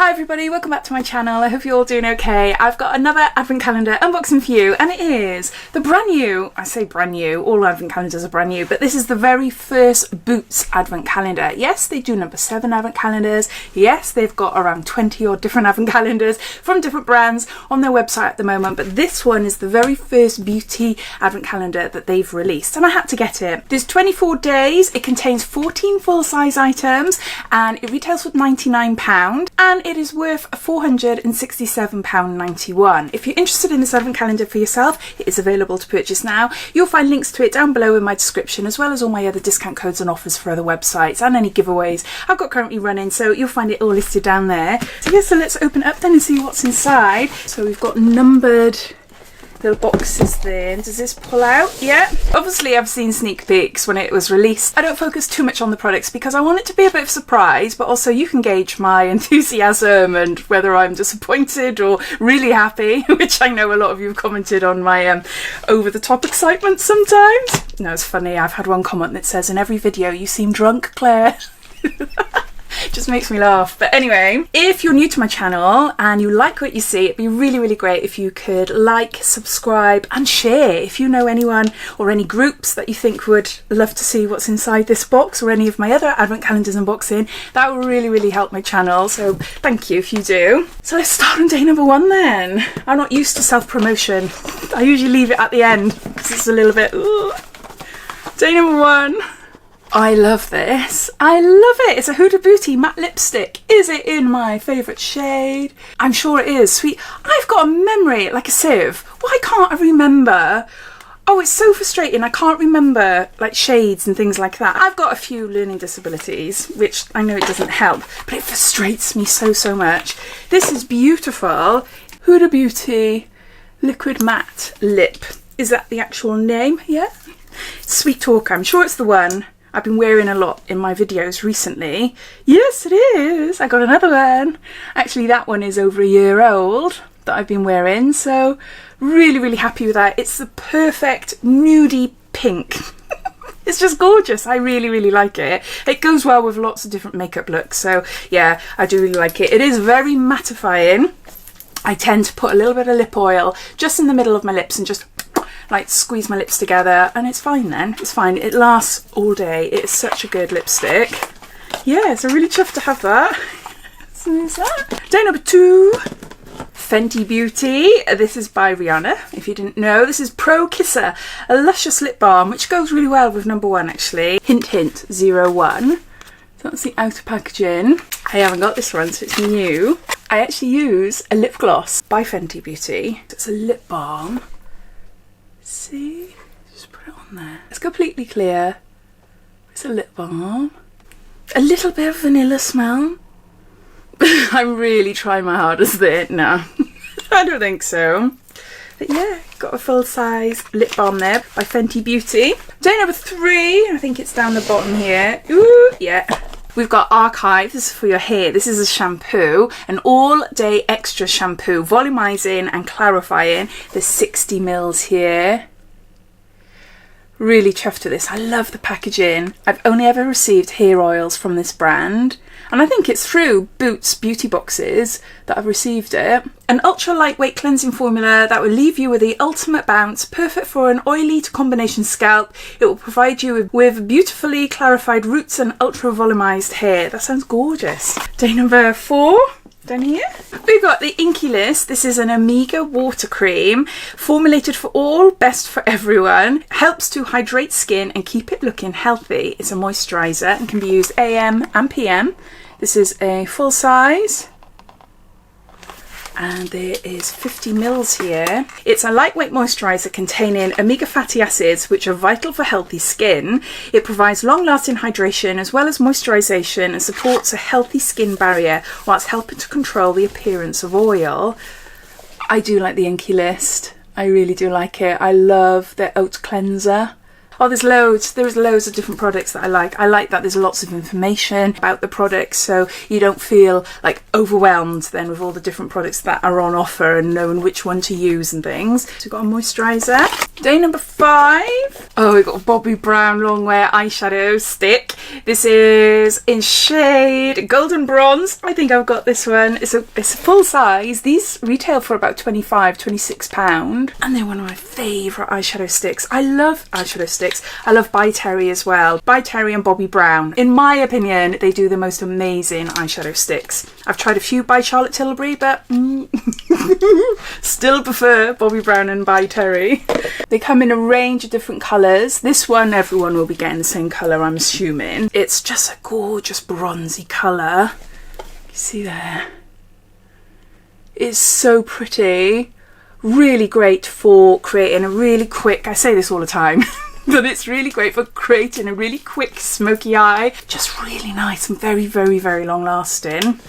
Hi everybody, welcome back to my channel. I hope you're all doing okay. I've got another advent calendar unboxing for you, and it is the brand new, I say brand new, all advent calendars are brand new, but this is the very first Boots advent calendar. Yes, they do number 7 advent calendars. Yes, they've got around 20 or different advent calendars from different brands on their website at the moment, but this one is the very first beauty advent calendar that they've released, and I had to get it. There's 24 days, it contains 14 full-size items, and it retails for £99, and it is worth £467.91. If you're interested in this advent calendar for yourself, it is available to purchase now. You'll find links to it down below in my description, as well as all my other discount codes and offers for other websites and any giveaways I've got currently running, so you'll find it all listed down there. So yeah, so let's open it up then and see what's inside. So we've got numbered little boxes there. Does this pull out? Yeah. Obviously I've seen sneak peeks when it was released. I don't focus too much on the products because I want it to be a bit of a surprise, but also you can gauge my enthusiasm and whether I'm disappointed or really happy, which I know a lot of you have commented on my over-the-top excitement sometimes. No, it's funny, I've had one comment that says, in every video you seem drunk, Claire. Just makes me laugh. But anyway, if you're new to my channel and you like what you see, it'd be really great if you could like, subscribe and share. If you know anyone or any groups that you think would love to see what's inside this box or any of my other advent calendars unboxing, that will really help my channel, so thank you if you do. So let's start on day number 1 then. I'm not used to self-promotion. I usually leave it at the end because it's a little bit ooh. Day number 1. I love this. I love it. It's a Huda Beauty matte lipstick. Is it in my favourite shade? I'm sure it is. Sweet. I've got a memory like a sieve. Why can't I remember? Oh, it's so frustrating. I can't remember like shades and things like that. I've got a few learning disabilities, which I know it doesn't help, but it frustrates me so much. This is beautiful. Huda Beauty liquid matte lip. Is that the actual name? Yeah. Sweet Talker. I'm sure it's the one I've been wearing a lot in my videos recently. Yes, it is. I got another one. Actually, that one is over a year old that I've been wearing, so really happy with that. It's the perfect nudie pink. It's just gorgeous. I really like it. It goes well with lots of different makeup looks, so yeah, I do really like it. It is very mattifying. I tend to put a little bit of lip oil just in the middle of my lips and just like squeeze my lips together, and it's fine then. It's fine. It lasts all day. It's such a good lipstick. Yeah, so really chuffed to have that. So there's that. Day number 2. Fenty Beauty. This is by Rihanna, if you didn't know. This is Pro Kisser, a luscious lip balm, which goes really well with number 1 actually. Hint 01. So that's the outer packaging. I haven't got this one, so it's new. I actually use a lip gloss by Fenty Beauty. It's a lip balm. See, just put it on there. It's completely clear. It's a lip balm. A little bit of vanilla smell. I'm really trying my hardest there. No, I don't think so. But yeah, got a full size lip balm there by Fenty Beauty. Day number 3, I think it's down the bottom here. Ooh, yeah. We've got ARKIVE, this is for your hair. This is a shampoo, an all-day extra shampoo, volumizing and clarifying. There's 60 mils here. Really chuffed with this. I love the packaging. I've only ever received hair oils from this brand, and I think it's through Boots beauty boxes that I've received it. An ultra lightweight cleansing formula that will leave you with the ultimate bounce, perfect for an oily to combination scalp. It will provide you with beautifully clarified roots and ultra volumized hair. That sounds gorgeous. Day number 4. Down here we've got the INKEY List. This is an Omega water cream, formulated for all, best for everyone. Helps to hydrate skin and keep it looking healthy. It's a moisturizer and can be used AM and PM. This is a full size, and there is 50 mils here. It's a lightweight moisturiser containing omega fatty acids, which are vital for healthy skin. It provides long-lasting hydration as well as moisturisation and supports a healthy skin barrier whilst helping to control the appearance of oil. I do like the INKEY List. I really do like it. I love their oat cleanser. Oh, there's loads of different products that I like. I like that there's lots of information about the products, so you don't feel like overwhelmed then with all the different products that are on offer and knowing which one to use and things. So we've got a moisturiser. Day number 5. Oh, we've got a Bobbi Brown long wear eyeshadow stick. This is in shade Golden Bronze. I think I've got this one. It's a full size. These retail for about £25–26, and they're one of my favourite eyeshadow sticks. I love eyeshadow sticks. I love By Terry as well. By Terry and Bobbi Brown. In my opinion, they do the most amazing eyeshadow sticks. I've tried a few by Charlotte Tilbury, but still prefer Bobbi Brown and By Terry. They come in a range of different colours. This one, everyone will be getting the same colour, I'm assuming. It's just a gorgeous bronzy colour. You see there? It's so pretty. Really great for creating a really quick, I say this all the time, but it's really great for creating a really quick smoky eye. Just really nice and very, very, very long lasting.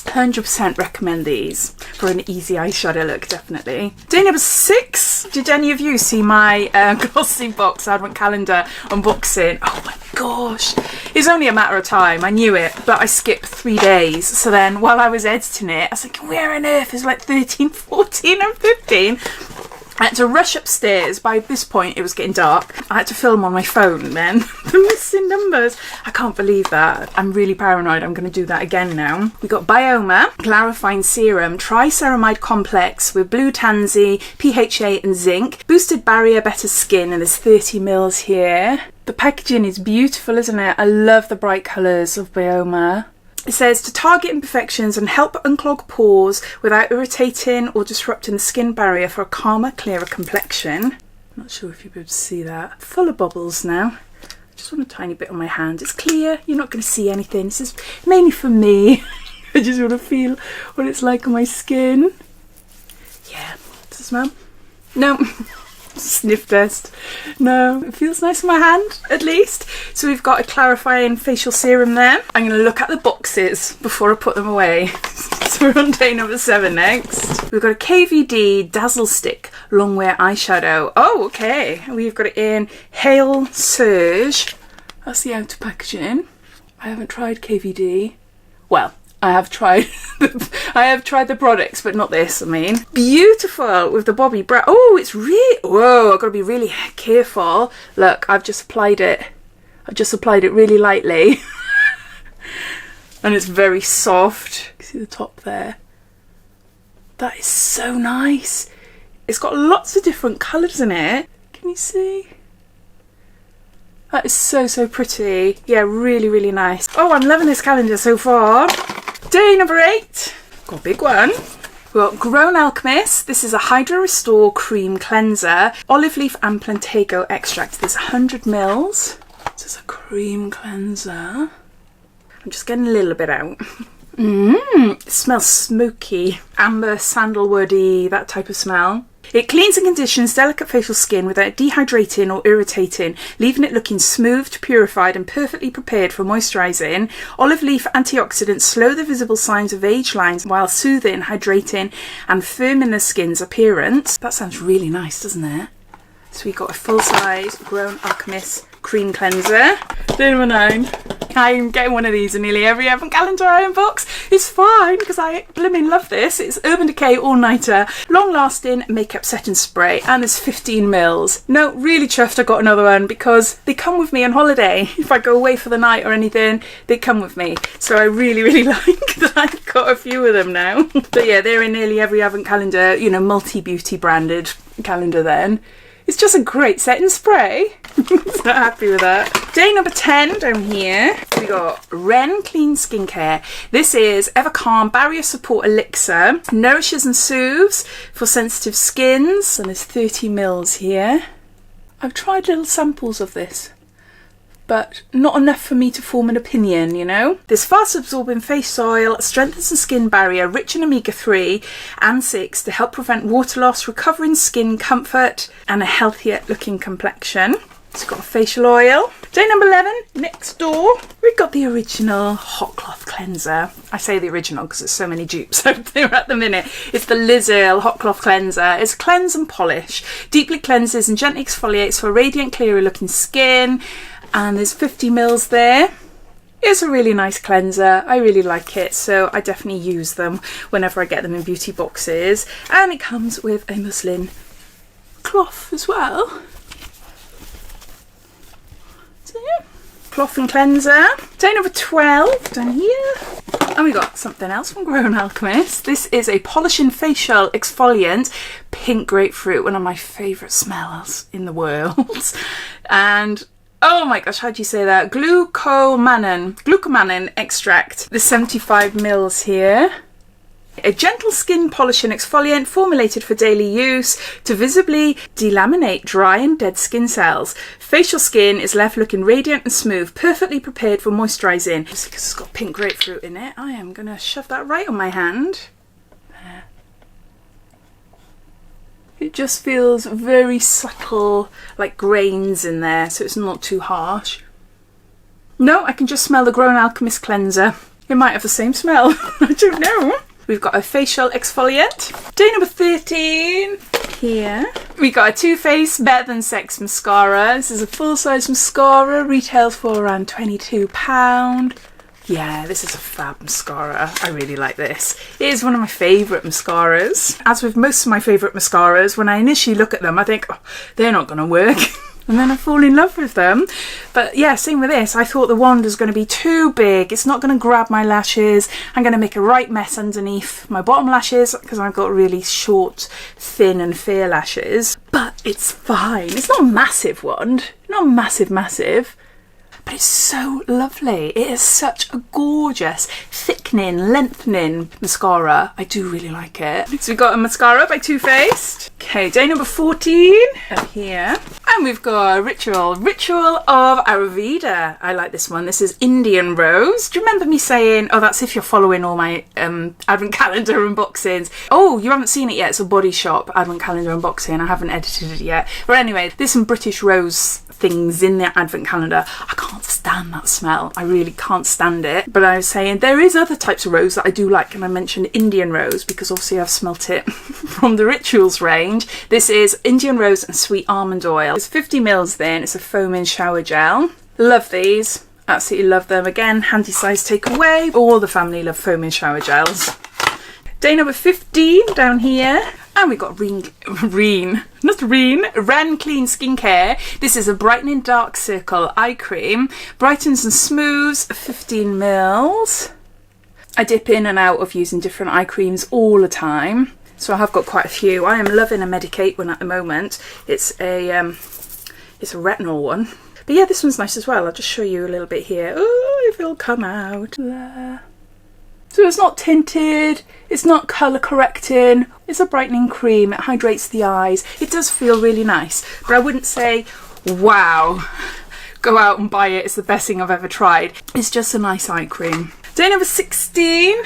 100% recommend these for an easy eyeshadow look, definitely. Day number 6. Did any of you see my glossy box advent calendar unboxing? Oh my gosh. It's only a matter of time. I knew it, but I skipped 3 days. So then while I was editing it, I was like, where on earth is like 13, 14 and 15? I had to rush upstairs. By this point, it was getting dark. I had to film on my phone then. The missing numbers. I can't believe that. I'm really paranoid. I'm going to do that again now. We got BYOMA Clarifying Serum Triceramide Complex with Blue Tansy, PHA and Zinc. Boosted Barrier, Better Skin, and there's 30 mils here. The packaging is beautiful, isn't it? I love the bright colours of BYOMA. It says to target imperfections and help unclog pores without irritating or disrupting the skin barrier for a calmer, clearer complexion. Not sure if you'll be able to see that. Full of bubbles now. I just want a tiny bit on my hand. It's clear. You're not going to see anything. This is mainly for me. I just want to feel what it's like on my skin. Yeah. Does it smell? No. Sniff test. No, it feels nice in my hand, at least. So we've got a clarifying facial serum there. I'm going to look at the boxes before I put them away. So we're on day number 7 next. We've got a KVD Dazzle Stick Longwear Eyeshadow. Oh, okay. We've got it in Hail Surge. That's the outer packaging. I haven't tried KVD. Well, I have tried the products, but not this, I mean. Beautiful with the Bobbi Brown. Oh, it's really, whoa, I've got to be really careful. Look, I've just applied it really lightly. And it's very soft. You see the top there? That is so nice. It's got lots of different colours in it. Can you see? That is so, so pretty. Yeah, really, really nice. Oh, I'm loving this calendar so far. Day number 8. Got a big one. We've got Grown Alchemist. This is a Hydro Restore Cream Cleanser. Olive leaf and plantago extract. There's 100 mils. This is a cream cleanser. I'm just getting a little bit out. It smells smoky. Amber, sandalwoody, that type of smell. It cleans and conditions delicate facial skin without dehydrating or irritating, leaving it looking smooth, purified and perfectly prepared for moisturising. Olive leaf antioxidants slow the visible signs of age lines while soothing, hydrating and firming the skin's appearance. That sounds really nice, doesn't it? So we got a full-size Grown Alchemist cream cleanser. Day number 9. I'm getting one of these in nearly every advent calendar I unbox. It's fine because I blimmin' love this. It's Urban Decay All Nighter Long Lasting Makeup Setting Spray, and there's 15 mils. No, really chuffed I got another one because they come with me on holiday. If I go away for the night or anything, they come with me. So I really, really like that I've got a few of them now. But yeah, they're in nearly every advent calendar, you know, multi-beauty branded calendar then. It's just a great setting spray. So happy with that. Day number 10 down here, we got REN Clean Skincare. This is Ever Calm Barrier Support Elixir. Nourishes and soothes for sensitive skins. And there's 30 mils here. I've tried little samples of this, but not enough for me to form an opinion, you know. This fast absorbing face oil strengthens the skin barrier, rich in omega-3 and 6 to help prevent water loss, recovering skin comfort and a healthier looking complexion. It's got a facial oil. Day number 11, next door, we've got the original hot cloth cleanser. I say the original because there's so many dupes out there at the minute. It's the Earle hot cloth cleanser. It's cleanse and polish. Deeply cleanses and gently exfoliates for radiant, clearer looking skin. And there's 50 mils there. It's a really nice cleanser. I really like it, so I definitely use them whenever I get them in beauty boxes. And it comes with a muslin cloth as well. Cloth and cleanser. Day number 12 down here. And we got something else from Grown Alchemist. This is a polishing facial exfoliant, pink grapefruit, one of my favourite smells in the world. And oh my gosh, how do you say that? Glucomannan extract. There's 75 mils here. A gentle skin polishing exfoliant formulated for daily use to visibly delaminate dry and dead skin cells. Facial skin is left looking radiant and smooth, perfectly prepared for moisturising. Just because it's got pink grapefruit in it, I am going to shove that right on my hand. There. It just feels very subtle, like grains in there, so it's not too harsh. No, I can just smell the Grown Alchemist cleanser. It might have the same smell, I don't know. We've got a facial exfoliant. Day number 13 here. We got a Too Faced Better Than Sex mascara. This is a full-size mascara, retails for around £22. Yeah, this is a fab mascara. I really like this. It is one of my favourite mascaras. As with most of my favourite mascaras, when I initially look at them, I think, oh, they're not going to work. And then I fall in love with them. But yeah, same with this. I thought the wand was going to be too big. It's not going to grab my lashes. I'm going to make a right mess underneath my bottom lashes because I've got really short, thin and fair lashes. But it's fine. It's not a massive wand. Not massive. But it's so lovely. It is such a gorgeous, thickening, lengthening mascara. I do really like it. So we've got a mascara by Too Faced. Okay, day number 14 up here. And we've got a Ritual of Ayurveda. I like this one. This is Indian Rose. Do you remember me saying, oh, that's if you're following all my advent calendar unboxings. Oh, you haven't seen it yet. It's a Body Shop advent calendar unboxing. I haven't edited it yet. But anyway, there's some British rose things in the advent calendar. I can't stand that smell. I really can't stand it. But I was saying there is other types of rose that I do like, and I mentioned Indian Rose because obviously I've smelt it from the Rituals range. This is Indian Rose and Sweet Almond Oil. It's 50 mils then. It's a foaming shower gel. Love these. Absolutely love them. Again, handy size takeaway. All the family love foaming shower gels. Day number 15 down here. And we've got REN Clean Skincare. This is a brightening dark circle eye cream. Brightens and smooths, 15 mils. I dip in and out of using different eye creams all the time. So I have got quite a few. I am loving a Medicate one at the moment. It's a retinol one. But yeah, this one's nice as well. I'll just show you a little bit here. Oh, if it'll come out. There. So it's not tinted, it's not colour correcting, it's a brightening cream, it hydrates the eyes. It does feel really nice, but I wouldn't say, wow, go out and buy it, it's the best thing I've ever tried. It's just a nice eye cream. Day number 16,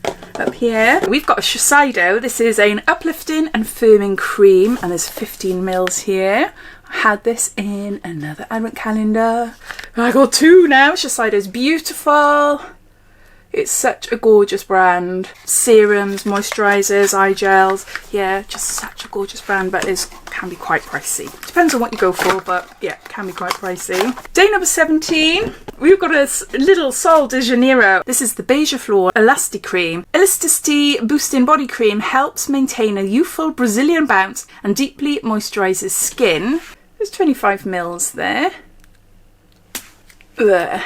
up here, we've got a Shiseido. This is an uplifting and firming cream, and there's 15 mils here. I had this in another advent calendar. I got two now. Shiseido's beautiful. It's such a gorgeous brand. Serums, moisturisers, eye gels. Yeah, just such a gorgeous brand, but it can be quite pricey. Depends on what you go for, but yeah, it can be quite pricey. Day number 17. We've got a little Sol de Janeiro. This is the Beija Flor Elastic Cream. Elasticity Boosting Body Cream helps maintain a youthful Brazilian bounce and deeply moisturises skin. There's 25 mils there. There.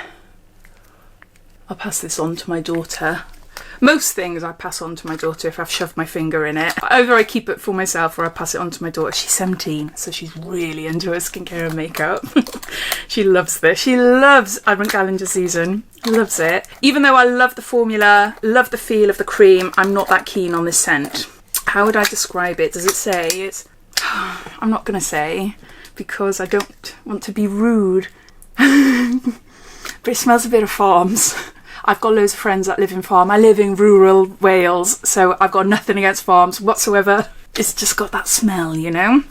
I'll pass this on to my daughter. Most things I pass on to my daughter if I've shoved my finger in it. Either I keep it for myself or I pass it on to my daughter. She's 17, so she's really into her skincare and makeup. She loves this. She loves advent calendar season. Loves it. Even though I love the formula, love the feel of the cream, I'm not that keen on this scent. How would I describe it? Does it say it's... I'm not going to say because I don't want to be rude. But it smells a bit of farms. I've got loads of friends that live in farm. I live in rural Wales, so I've got nothing against farms whatsoever. It's just got that smell, you know?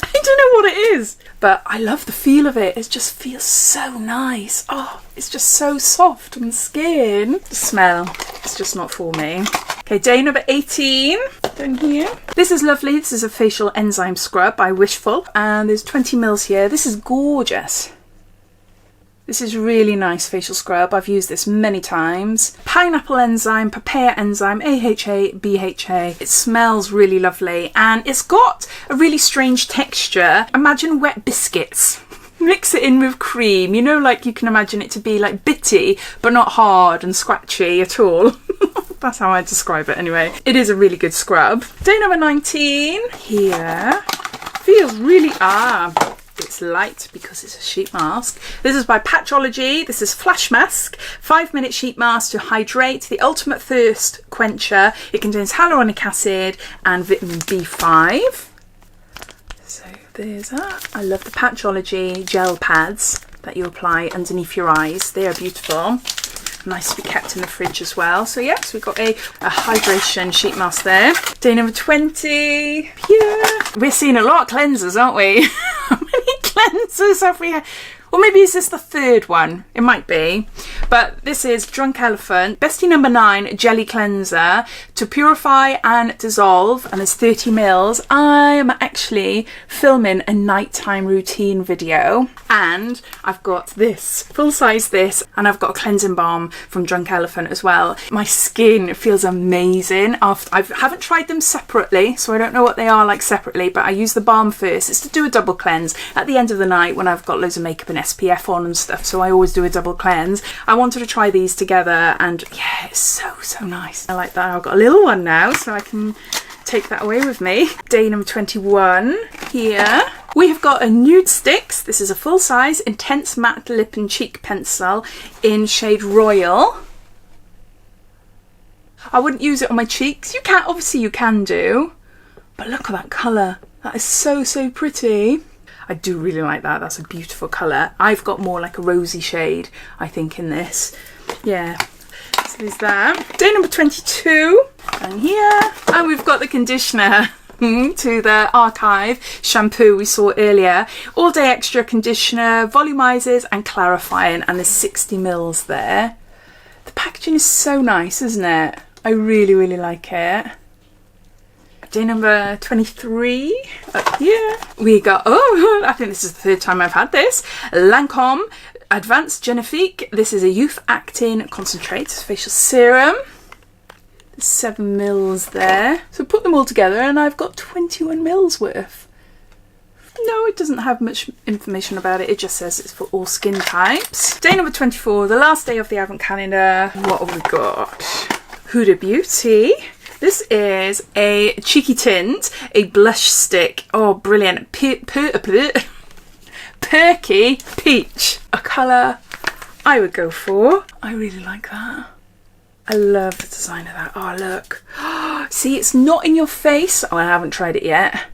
I don't know what it is, but I love the feel of it. It just feels so nice. Oh, it's just so soft on the skin. The smell, it's just not for me. Okay, day number 18 down here. This is lovely. This is a facial enzyme scrub by Wishful, and there's 20 mils here. This is gorgeous. This is really nice facial scrub. I've used this many times. Pineapple enzyme, papaya enzyme, AHA, BHA. It smells really lovely, and it's got a really strange texture. Imagine wet biscuits. Mix it in with cream. You know, like you can imagine it to be like bitty, but not hard and scratchy at all. That's how I describe it anyway. It is a really good scrub. Day number 19 here. Feels really, it's light because it's a sheet mask. This is by Patchology. This is Flash Mask. 5-minute sheet mask to hydrate. The ultimate thirst quencher. It contains hyaluronic acid and vitamin B5. So there's that. I love the Patchology gel pads that you apply underneath your eyes. They are beautiful. Nice to be kept in the fridge as well. So yes, we've got a hydration sheet mask there. Day number 20. Yeah. We're seeing a lot of cleansers, aren't we? How many cleansers have we had? Or maybe is this the third one? It might be. But this is Drunk Elephant Bestie number 9 Jelly Cleanser to purify and dissolve. And there's 30 mils. I'm actually filming a nighttime routine video. And I've got this, full size this. And I've got a cleansing balm from Drunk Elephant as well. My skin feels amazing. I haven't tried them separately, so I don't know what they are like separately. But I use the balm first. It's to do a double cleanse at the end of the night when I've got loads of makeup and SPF on and stuff, so I always do a double cleanse. I wanted to try these together, and yeah, it's so nice. I like that. I've got a little one now, so I can take that away with me. Day number 21 here. We have got a NUDESTIX. This is a full size intense matte lip and cheek pencil in shade Royal. I wouldn't use it on my cheeks. You can, obviously you can do, but look at that colour. That is so pretty. I do really like that. That's a beautiful colour. I've got more like a rosy shade, I think, in this. Yeah, so there's that. Day number 22, and here. And we've got the conditioner to the ARKIVE shampoo we saw earlier. All Day Extra conditioner, volumizes and clarifying, and there's 60 mils there. The packaging is so nice, isn't it? I really like it. Day number 23, up here, we got, oh, I think this is the third time I've had this, Lancome Advanced Genifique. This is a youth acting concentrate facial serum. There's 7 mils there. So put them all together and I've got 21 mils worth. No, it doesn't have much information about it. It just says it's for all skin types. Day number 24, the last day of the advent calendar. What have we got? Huda Beauty. This is a cheeky tint, a blush stick. Oh, brilliant. Perky Peach. A colour I would go for. I really like that. I love the design of that. Oh, look. See, it's not in your face. Oh, I haven't tried it yet.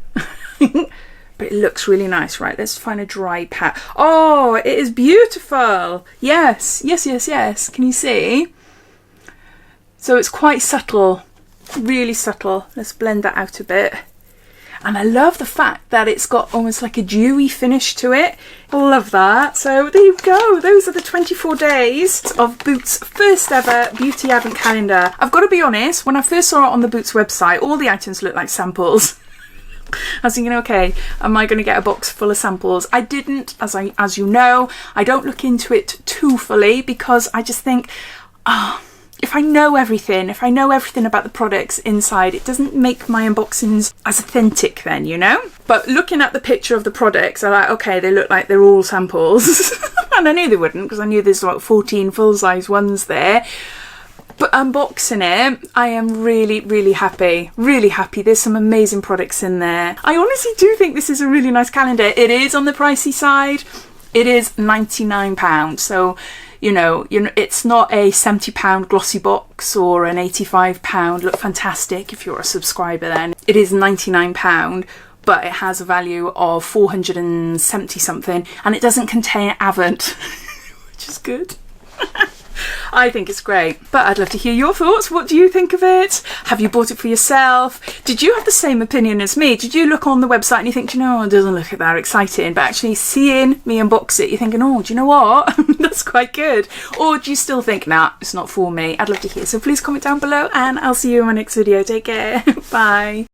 But it looks really nice. Right, let's find a dry pat. Oh, it is beautiful. Yes. Can you see? So it's quite subtle. Really subtle. Let's blend that out a bit. And I love the fact that it's got almost like a dewy finish to it. I love that. So there you go. Those are the 24 days of Boots' first ever beauty advent calendar. I've got to be honest, when I first saw it on the Boots website, all the items looked like samples. I was thinking, okay, am I going to get a box full of samples? I didn't, as you know. I don't look into it too fully because I just think, if I know everything about the products inside, it doesn't make my unboxings as authentic then, you know? But looking at the picture of the products, I'm like, okay, they look like they're all samples. And I knew they wouldn't because I knew there's like 14 full-size ones there. But unboxing it, I am really happy. Really happy. There's some amazing products in there. I honestly do think this is a really nice calendar. It is on the pricey side. It is £99. So, you know, it's not a £70 glossy box or an £85 Look Fantastic if you're a subscriber then. It is £99, but it has a value of 470 something, and it doesn't contain Avent, which is good. I think it's great, but I'd love to hear your thoughts. What do you think of it? Have you bought it for yourself? Did you have the same opinion as me? Did you look on the website and you think, you know, it doesn't look that exciting, but actually seeing me unbox it, you're thinking, oh, do you know what? That's quite good. Or do you still think, nah, it's not for me? I'd love to hear. So please comment down below and I'll see you in my next video. Take care. Bye.